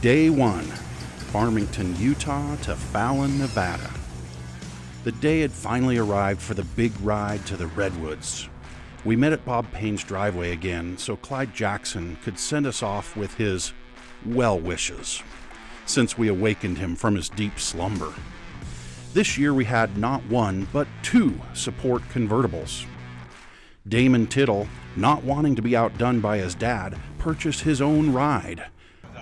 Day 1, Farmington, Utah to Fallon, Nevada. The day had finally arrived for the big ride to the Redwoods. We met at Bob Payne's driveway again so Clyde Jackson could send us off with his well wishes, since we awakened him from his deep slumber. This year we had not one, but 2 support convertibles. Damon Tittle, not wanting to be outdone by his dad, purchased his own ride.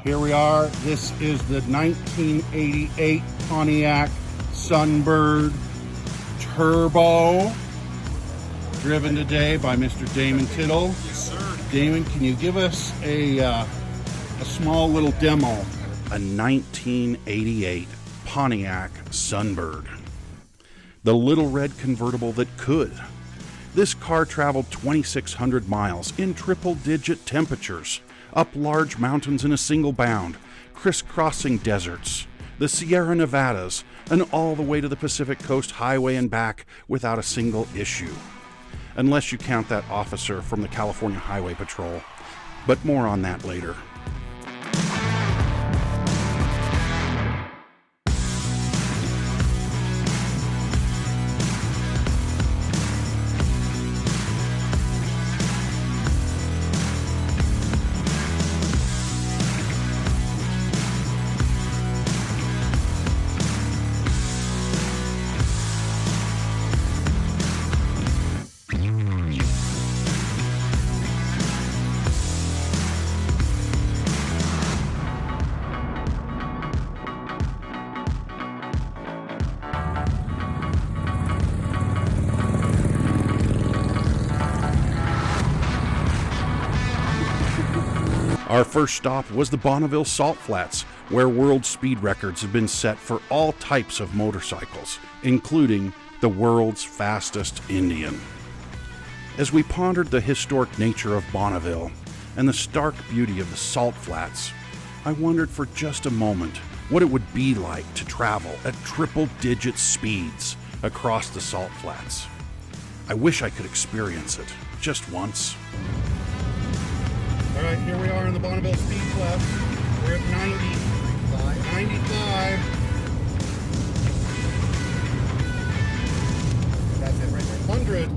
Here we are. This is the 1988 Pontiac Sunbird Turbo, driven today by Mr. Damon Tittle. Yes, sir. Damon, can you give us a small little demo? A 1988 Pontiac Sunbird. The little red convertible that could. This car traveled 2,600 miles in triple-digit temperatures, up large mountains in a single bound, crisscrossing deserts, the Sierra Nevadas, and all the way to the Pacific Coast Highway and back without a single issue. Unless you count that officer from the California Highway Patrol. But more on that later. Our first stop was the Bonneville Salt Flats, where world speed records have been set for all types of motorcycles, including the world's fastest Indian. As we pondered the historic nature of Bonneville and the stark beauty of the Salt Flats, I wondered for just a moment what it would be like to travel at triple-digit speeds across the Salt Flats. I wish I could experience it just once. All right, here we are in the Bonneville Speed Flats. We're at 95. That's it right there. 100.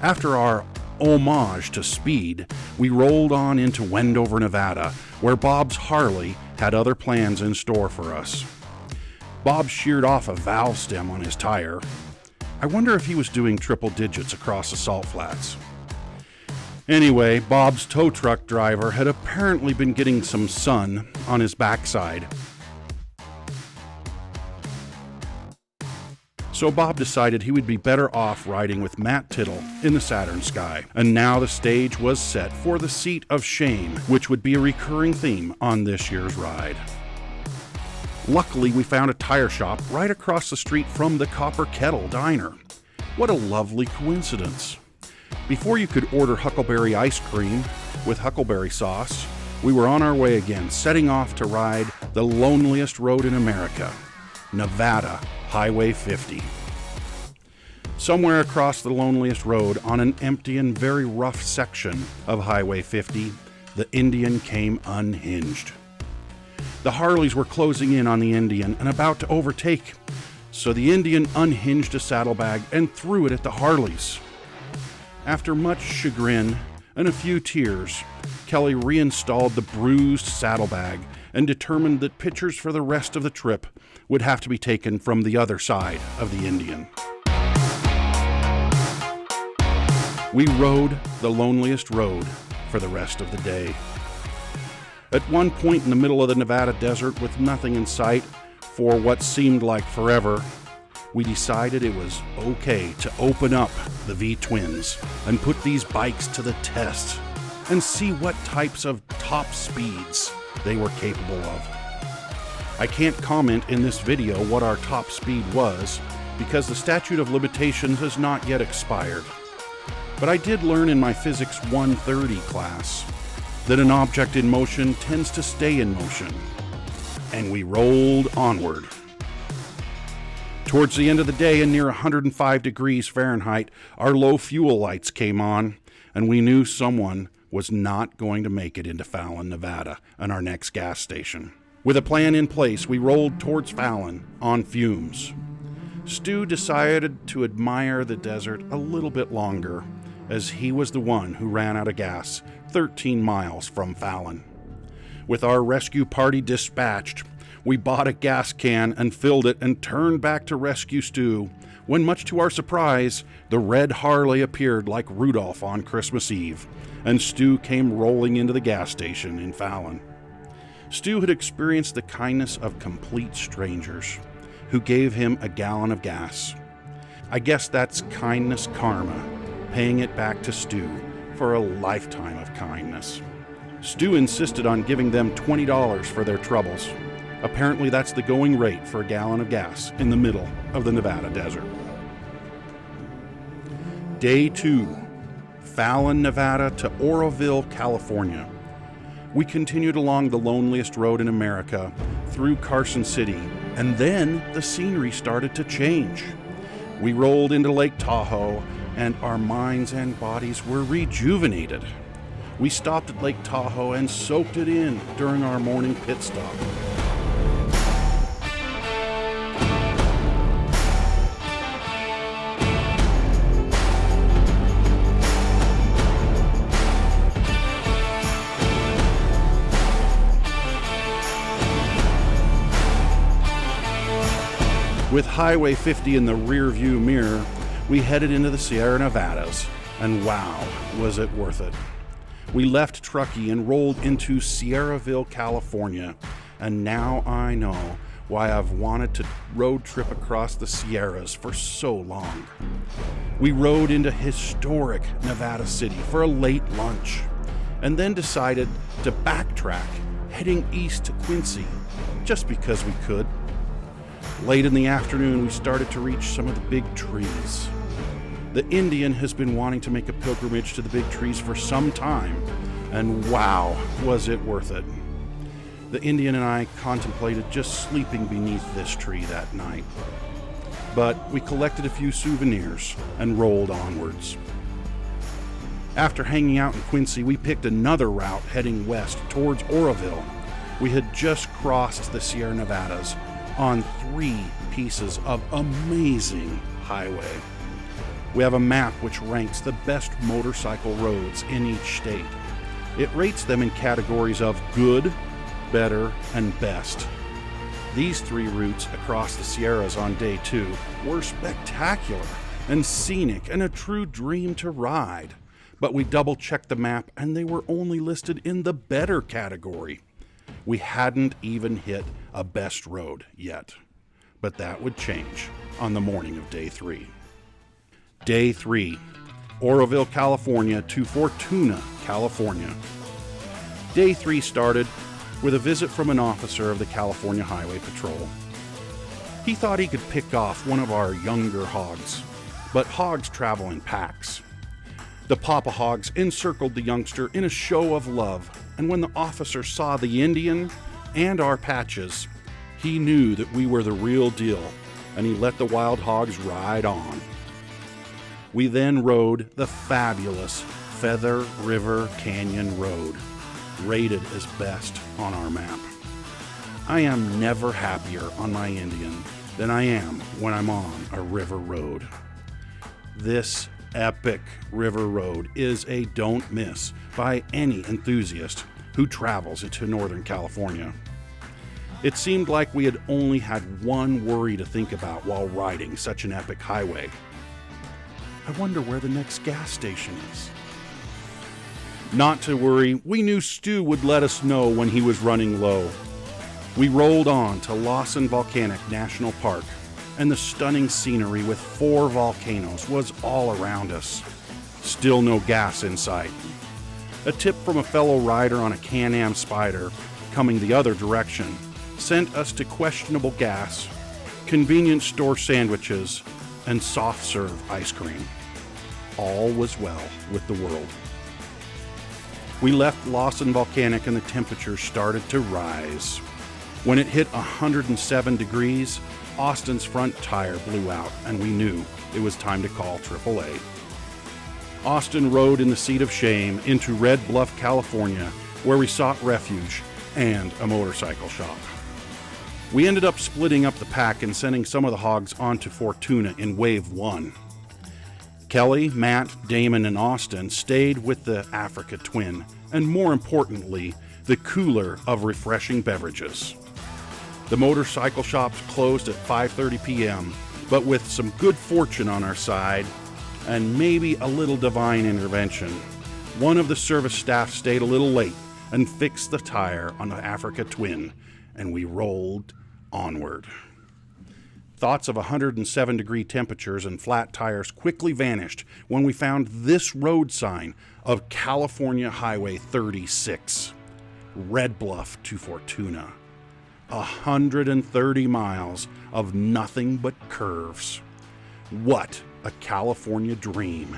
After our homage to speed, we rolled on into Wendover, Nevada, where Bob's Harley had other plans in store for us. Bob sheared off a valve stem on his tire. I wonder if he was doing triple digits across the Salt Flats. Anyway, Bob's tow truck driver had apparently been getting some sun on his backside. So Bob decided he would be better off riding with Matt Tittle in the Saturn Sky. And now the stage was set for the Seat of Shame, which would be a recurring theme on this year's ride. Luckily, we found a tire shop right across the street from the Copper Kettle Diner. What a lovely coincidence. Before you could order huckleberry ice cream with huckleberry sauce, we were on our way again, setting off to ride the loneliest road in America, Nevada Highway 50. Somewhere across the loneliest road on an empty and very rough section of Highway 50, the Indian came unhinged. The Harleys were closing in on the Indian and about to overtake, so the Indian unhinged a saddlebag and threw it at the Harleys. After much chagrin and a few tears, Kelly reinstalled the bruised saddlebag and determined that pictures for the rest of the trip would have to be taken from the other side of the Indian. We rode the loneliest road for the rest of the day. At one point in the middle of the Nevada desert with nothing in sight for what seemed like forever, we decided it was okay to open up the V-twins and put these bikes to the test and see what types of top speeds they were capable of. I can't comment in this video what our top speed was because the statute of limitations has not yet expired. But I did learn in my Physics 130 class that an object in motion tends to stay in motion. And we rolled onward. Towards the end of the day, and near 105 degrees Fahrenheit, our low fuel lights came on, and we knew someone was not going to make it into Fallon, Nevada, and our next gas station. With a plan in place, we rolled towards Fallon on fumes. Stu decided to admire the desert a little bit longer, as he was the one who ran out of gas 13 miles from Fallon. With our rescue party dispatched, we bought a gas can and filled it and turned back to rescue Stu, when much to our surprise, the red Harley appeared like Rudolph on Christmas Eve, and Stu came rolling into the gas station in Fallon. Stu had experienced the kindness of complete strangers who gave him a gallon of gas. I guess that's kindness karma, paying it back to Stu for a lifetime of kindness. Stu insisted on giving them $20 for their troubles. Apparently that's the going rate for a gallon of gas in the middle of the Nevada desert. Day 2, Fallon, Nevada to Oroville, California. We continued along the loneliest road in America, through Carson City, and then the scenery started to change. We rolled into Lake Tahoe, and our minds and bodies were rejuvenated. We stopped at Lake Tahoe and soaked it in during our morning pit stop. With Highway 50 in the rear-view mirror, we headed into the Sierra Nevadas, and wow, was it worth it. We left Truckee and rolled into Sierraville, California, and now I know why I've wanted to road trip across the Sierras for so long. We rode into historic Nevada City for a late lunch, and then decided to backtrack, heading east to Quincy, just because we could. Late in the afternoon, we started to reach some of the big trees. The Indian has been wanting to make a pilgrimage to the big trees for some time, and wow, was it worth it. The Indian and I contemplated just sleeping beneath this tree that night. But we collected a few souvenirs and rolled onwards. After hanging out in Quincy, we picked another route heading west towards Oroville. We had just crossed the Sierra Nevadas on 3 pieces of amazing highway. We have a map which ranks the best motorcycle roads in each state. It rates them in categories of good, better, and best. These 3 routes across the Sierras on day 2 were spectacular and scenic and a true dream to ride. But we double-checked the map and they were only listed in the better category. We hadn't even hit a best road yet, but that would change on the morning of day 3. Day 3, Oroville, California to Fortuna, California. Day 3 started with a visit from an officer of the California Highway Patrol. He thought he could pick off one of our younger hogs, but hogs travel in packs. The Papa Hogs encircled the youngster in a show of love, and when the officer saw the Indian and our patches, he knew that we were the real deal, and he let the wild hogs ride on. We then rode the fabulous Feather River Canyon Road, rated as best on our map. I am never happier on my Indian than I am when I'm on a river road. This epic river road is a don't miss by any enthusiast who travels into Northern California. It seemed like we had only had one worry to think about while riding such an epic highway. I wonder where the next gas station is. Not to worry, we knew Stu would let us know when he was running low. We rolled on to Lawson Volcanic National Park, and the stunning scenery with 4 volcanoes was all around us. Still no gas in sight. A tip from a fellow rider on a Can-Am Spyder coming the other direction sent us to questionable gas, convenience store sandwiches, and soft-serve ice cream. all was well with the world. We left Lawson Volcanic and the temperatures started to rise. When it hit 107 degrees, Austin's front tire blew out and we knew it was time to call AAA. Austin rode in the seat of shame into Red Bluff, California, where we sought refuge and a motorcycle shop. We ended up splitting up the pack and sending some of the hogs onto Fortuna in Wave 1. Kelly, Matt, Damon, and Austin stayed with the Africa Twin, and more importantly, the cooler of refreshing beverages. The motorcycle shops closed at 5:30 p.m., but with some good fortune on our side, and maybe a little divine intervention, one of the service staff stayed a little late and fixed the tire on the Africa Twin, and we rolled onward. Thoughts of 107-degree temperatures and flat tires quickly vanished when we found this road sign of California Highway 36, Red Bluff to Fortuna. 130 miles of nothing but curves. What a California dream.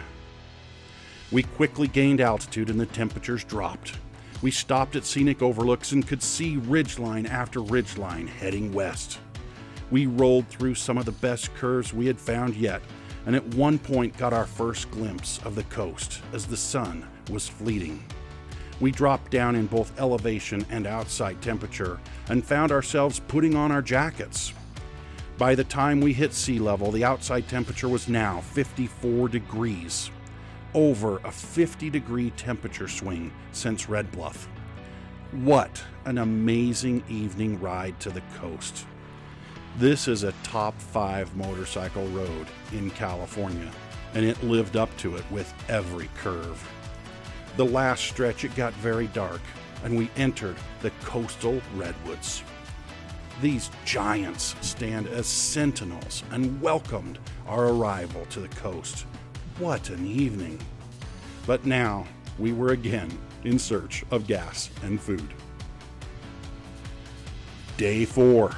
We quickly gained altitude and the temperatures dropped. We stopped at scenic overlooks and could see ridgeline after ridgeline heading west. We rolled through some of the best curves we had found yet, and at one point got our first glimpse of the coast as the sun was fleeting. We dropped down in both elevation and outside temperature and found ourselves putting on our jackets. By the time we hit sea level, the outside temperature was now 54 degrees, over a 50-degree temperature swing since Red Bluff. What an amazing evening ride to the coast. This is a top 5 motorcycle road in California, and it lived up to it with every curve. The last stretch it got very dark, and we entered the coastal Redwoods. These giants stand as sentinels and welcomed our arrival to the coast. What an evening! But now we were again in search of gas and food. Day 4.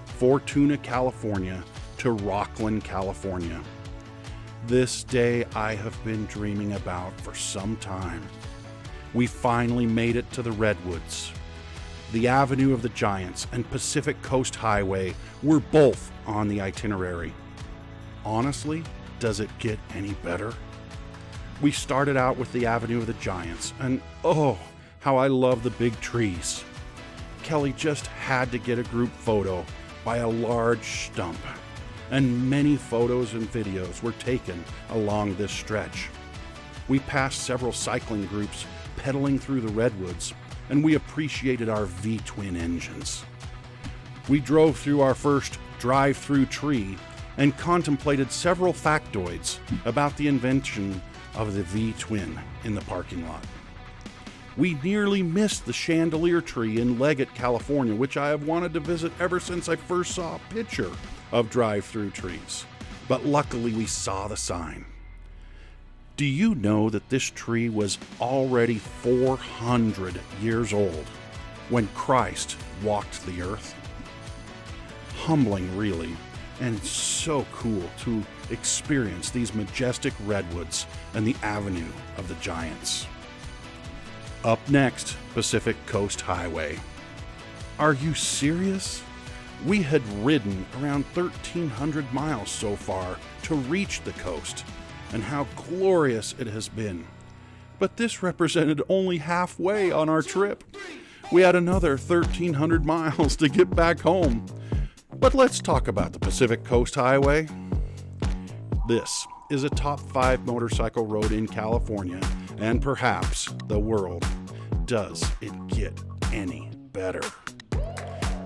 Fortuna, California to Rocklin, California. This day I have been dreaming about for some time. We finally made it to the Redwoods. The Avenue of the Giants and Pacific Coast Highway were both on the itinerary. Honestly, does it get any better? We started out with the Avenue of the Giants, and oh, how I love the big trees. Kelly just had to get a group photo by a large stump, and many photos and videos were taken along this stretch. We passed several cycling groups pedaling through the Redwoods, and we appreciated our V-twin engines. We drove through our first drive-through tree and contemplated several factoids about the invention of the V-twin in the parking lot. We nearly missed the chandelier tree in Leggett, California, which I have wanted to visit ever since I first saw a picture of drive-through trees. But luckily we saw the sign. Do you know that this tree was already 400 years old when Christ walked the earth? Humbling, really, and so cool to experience these majestic redwoods and the Avenue of the Giants. Up next, Pacific Coast Highway. Are you serious? We had ridden around 1,300 miles so far to reach the coast, and how glorious it has been. But this represented only halfway on our trip. We had another 1,300 miles to get back home. But let's talk about the Pacific Coast Highway. This is a top 5 motorcycle road in California, and perhaps the world. Does it get any better?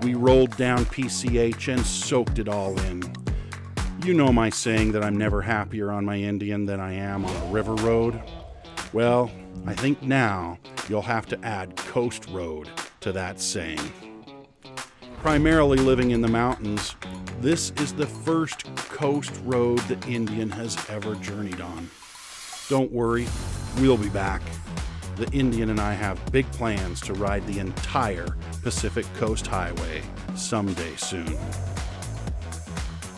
We rolled down PCH and soaked it all in. You know my saying that I'm never happier on my Indian than I am on a river road? Well, I think now you'll have to add coast road to that saying. Primarily living in the mountains, this is the first coast road the Indian has ever journeyed on. Don't worry, we'll be back. The Indian and I have big plans to ride the entire Pacific Coast Highway someday soon.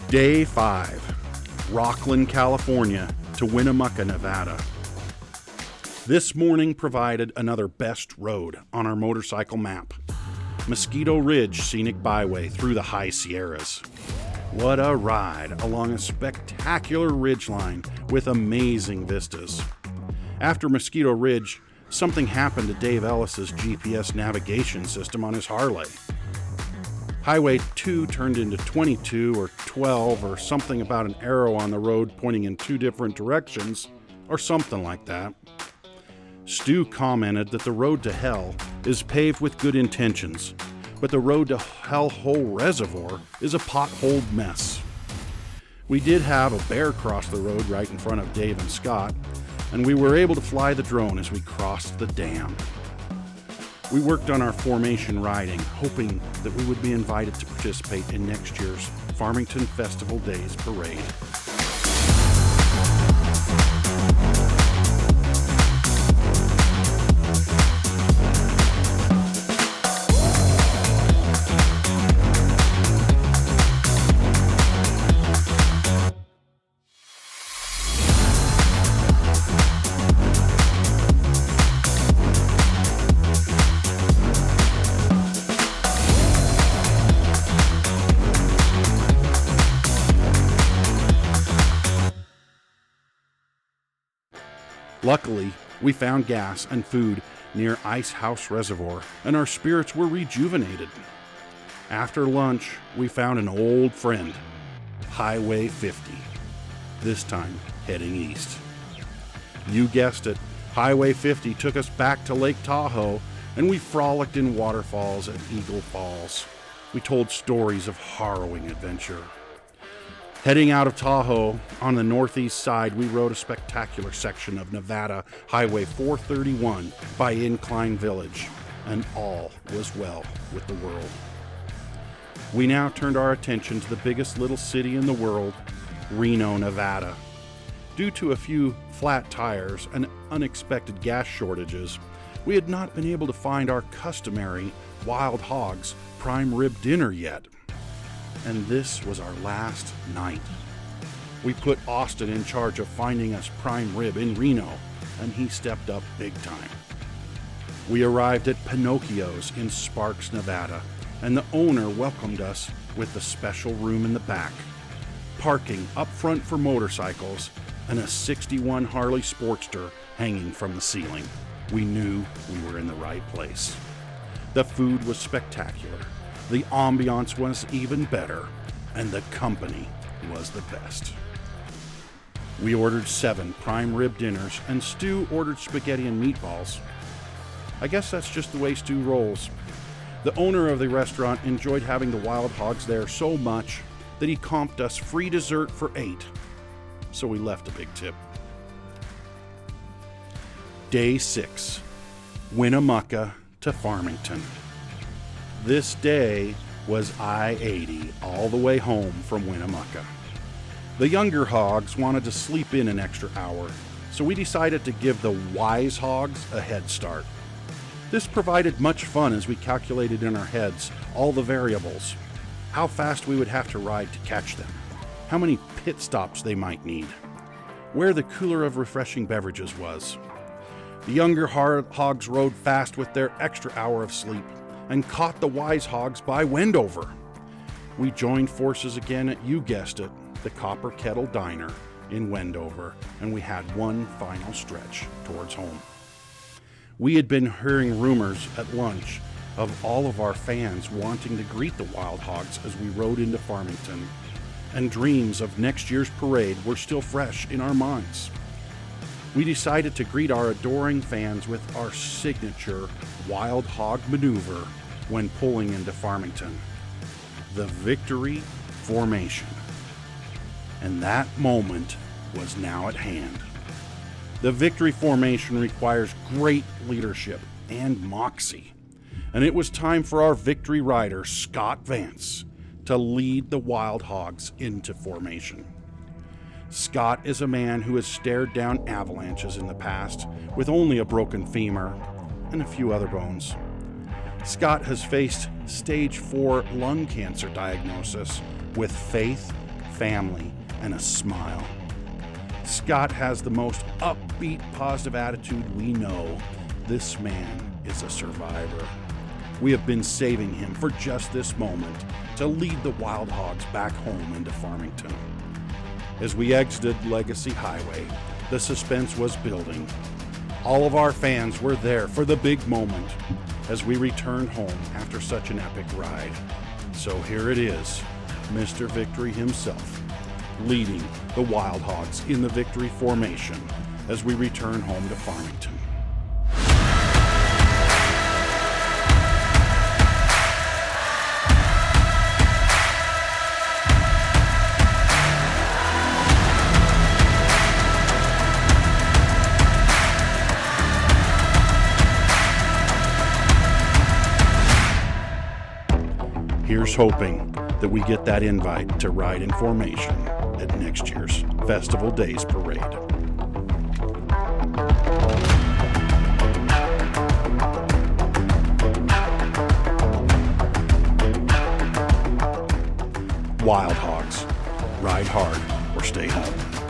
Day 5, Rocklin, California to to Winnemucca, Nevada. This morning provided another best road on our motorcycle map. Mosquito Ridge Scenic Byway through the high Sierras. What a ride along a spectacular ridgeline with amazing vistas. After Mosquito Ridge, something happened to Dave Ellis's GPS navigation system on his Harley. Highway 2 turned into 22 or 12 or something about an arrow on the road pointing in two different directions or something like that. Stu commented that the road to hell is paved with good intentions, but the road to Hellhole Reservoir is a potholed mess. We did have a bear cross the road right in front of Dave and Scott, and we were able to fly the drone as we crossed the dam. We worked on our formation riding, hoping that we would be invited to participate in next year's Farmington Festival Days Parade. Luckily, we found gas and food near Ice House Reservoir, and our spirits were rejuvenated. After lunch, we found an old friend, Highway 50, this time heading east. You guessed it, Highway 50 took us back to Lake Tahoe, and we frolicked in waterfalls at Eagle Falls. We told stories of harrowing adventure. Heading out of Tahoe, on the northeast side, we rode a spectacular section of Nevada Highway 431 by Incline Village, and all was well with the world. We now turned our attention to the biggest little city in the world, Reno, Nevada. Due to a few flat tires and unexpected gas shortages, we had not been able to find our customary Wild Hogs prime rib dinner yet. And this was our last night. We put Austin in charge of finding us prime rib in Reno, and he stepped up big time. We arrived at Pinocchio's in Sparks, Nevada, and the owner welcomed us with the special room in the back, parking up front for motorcycles, and a 61 Harley Sportster hanging from the ceiling. We knew we were in the right place. The food was spectacular. The ambiance was even better, and the company was the best. We ordered 7 prime rib dinners, and Stu ordered spaghetti and meatballs. I guess that's just the way Stu rolls. The owner of the restaurant enjoyed having the Wild Hogs there so much that he comped us free dessert for 8, so we left a big tip. Day 6, Winnemucca to Farmington. This day was I-80 all the way home from Winnemucca. The younger hogs wanted to sleep in an extra hour, so we decided to give the wise hogs a head start. This provided much fun as we calculated in our heads all the variables, how fast we would have to ride to catch them, how many pit stops they might need, where the cooler of refreshing beverages was. The younger hogs rode fast with their extra hour of sleep, and caught the wise hogs by Wendover. We joined forces again at, you guessed it, the Copper Kettle Diner in Wendover, and we had one final stretch towards home. We had been hearing rumors at lunch of all of our fans wanting to greet the Wild Hogs as we rode into Farmington, and dreams of next year's parade were still fresh in our minds. We decided to greet our adoring fans with our signature Wild Hog maneuver when pulling into Farmington, the Victory Formation. And that moment was now at hand. The Victory Formation requires great leadership and moxie, and it was time for our Victory rider, Scott Vance, to lead the Wild Hogs into formation. Scott is a man who has stared down avalanches in the past with only a broken femur and a few other bones. Scott has faced stage 4 lung cancer diagnosis with faith, family, and a smile. Scott has the most upbeat, positive attitude we know. This man is a survivor. We have been saving him for just this moment to lead the Wild Hogs back home into Farmington. As we exited Legacy Highway, the suspense was building. All of our fans were there for the big moment as we returned home after such an epic ride. So here it is, Mr. Victory himself, leading the Wild Hogs in the victory formation as we return home to Farmington. Here's hoping that we get that invite to ride in formation at next year's Festival Days Parade. Wild Hogs, ride hard or stay home.